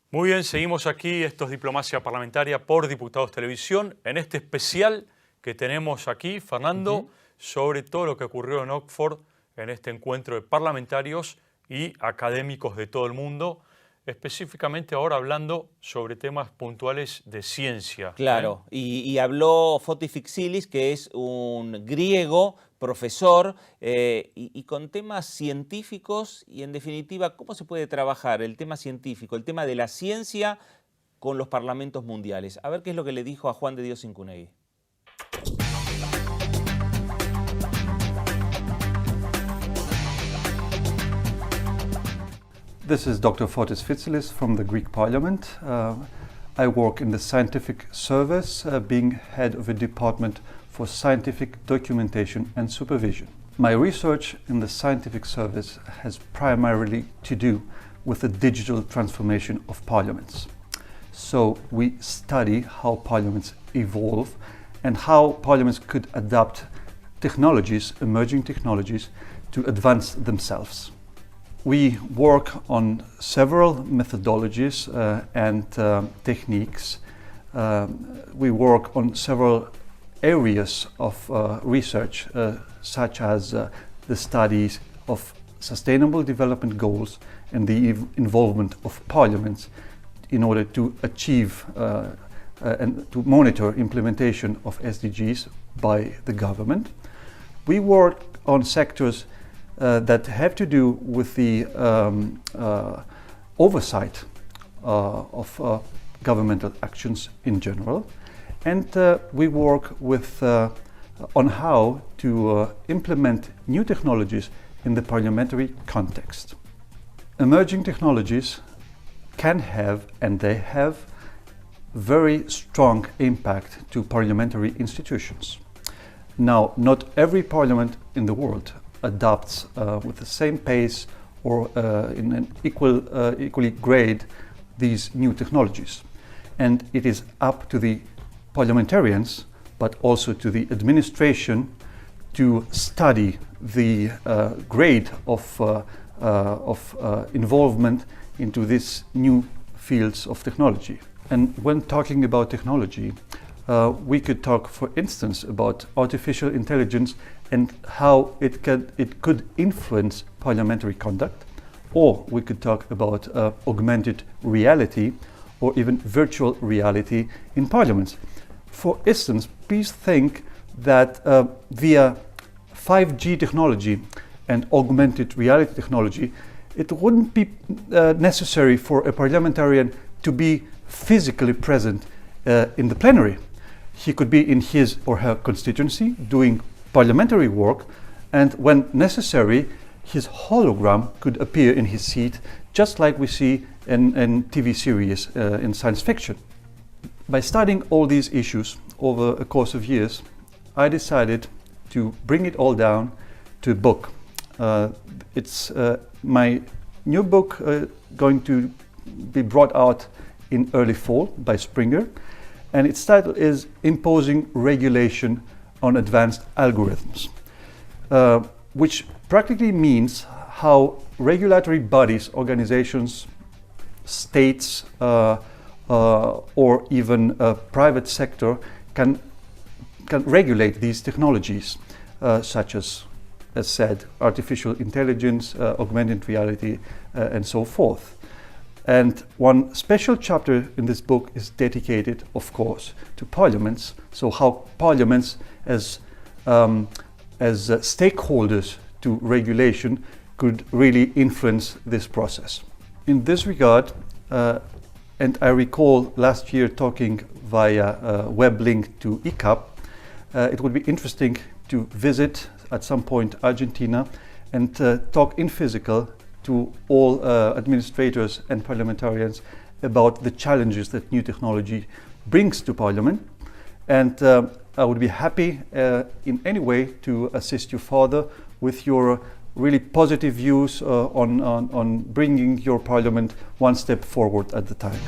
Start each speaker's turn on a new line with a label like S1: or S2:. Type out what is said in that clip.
S1: Muy bien, seguimos aquí, esto es Diplomacia Parlamentaria por Diputados Televisión, en este especial que tenemos aquí, Fernando, sobre todo lo que ocurrió en Oxford en este encuentro de parlamentarios y académicos de todo el mundo, específicamente ahora hablando sobre temas puntuales de ciencia.
S2: Claro, y habló Fotis Fixilis, que es un griego, profesor, y con temas científicos y en definitiva, ¿cómo se puede trabajar el tema científico, el tema de la ciencia con los parlamentos mundiales? A ver qué es lo que le dijo a Juan de Dios Incunegui.
S3: This is Dr. Fotis Fixilis from the Greek Parliament. I work in the scientific service, being head of a department for scientific documentation and supervision. My research in the scientific service has primarily to do with the digital transformation of parliaments. So we study how parliaments evolve and how parliaments could adapt technologies, emerging technologies, to advance themselves. We work on several methodologies and techniques. We work on several areas of research, such as the studies of sustainable development goals and the involvement of parliaments in order to achieve and to monitor implementation of SDGs by the government. We work on sectors that have to do with the oversight of governmental actions in general, and we work with on how to implement new technologies in the parliamentary context. Emerging technologies can have, and they have, very strong impact to parliamentary institutions. Now, not every parliament in the world adopts with the same pace or in an equally grade these new technologies. And it is up to the parliamentarians, but also to the administration, to study the grade of involvement into these new fields of technology. And when talking about technology, we could talk, for instance, about artificial intelligence and how it could influence parliamentary conduct, or we could talk about augmented reality or even virtual reality in parliaments. For instance, please think that via 5G technology and augmented reality technology, it wouldn't be necessary for a parliamentarian to be physically present in the plenary. He could be in his or her constituency doing parliamentary work, and when necessary, his hologram could appear in his seat, just like we see in TV series in science fiction. By studying all these issues over a course of years, I decided to bring it all down to a book. It's my new book going to be brought out in early fall by Springer, and its title is Imposing Regulation on Advanced Algorithms, which practically means how regulatory bodies, organizations, states, or even private sector can regulate these technologies, such as said, artificial intelligence, augmented reality, and so forth. And one special chapter in this book is dedicated, of course, to parliaments. So how parliaments, as stakeholders to regulation, could really influence this process. In this regard, and I recall last year talking via web link to ECAP, it would be interesting to visit at some point Argentina and talk in physical to all administrators and parliamentarians about the challenges that new technology brings to Parliament. And I would be happy in any way to assist you further with your really positive views on bringing your Parliament one step forward at the time.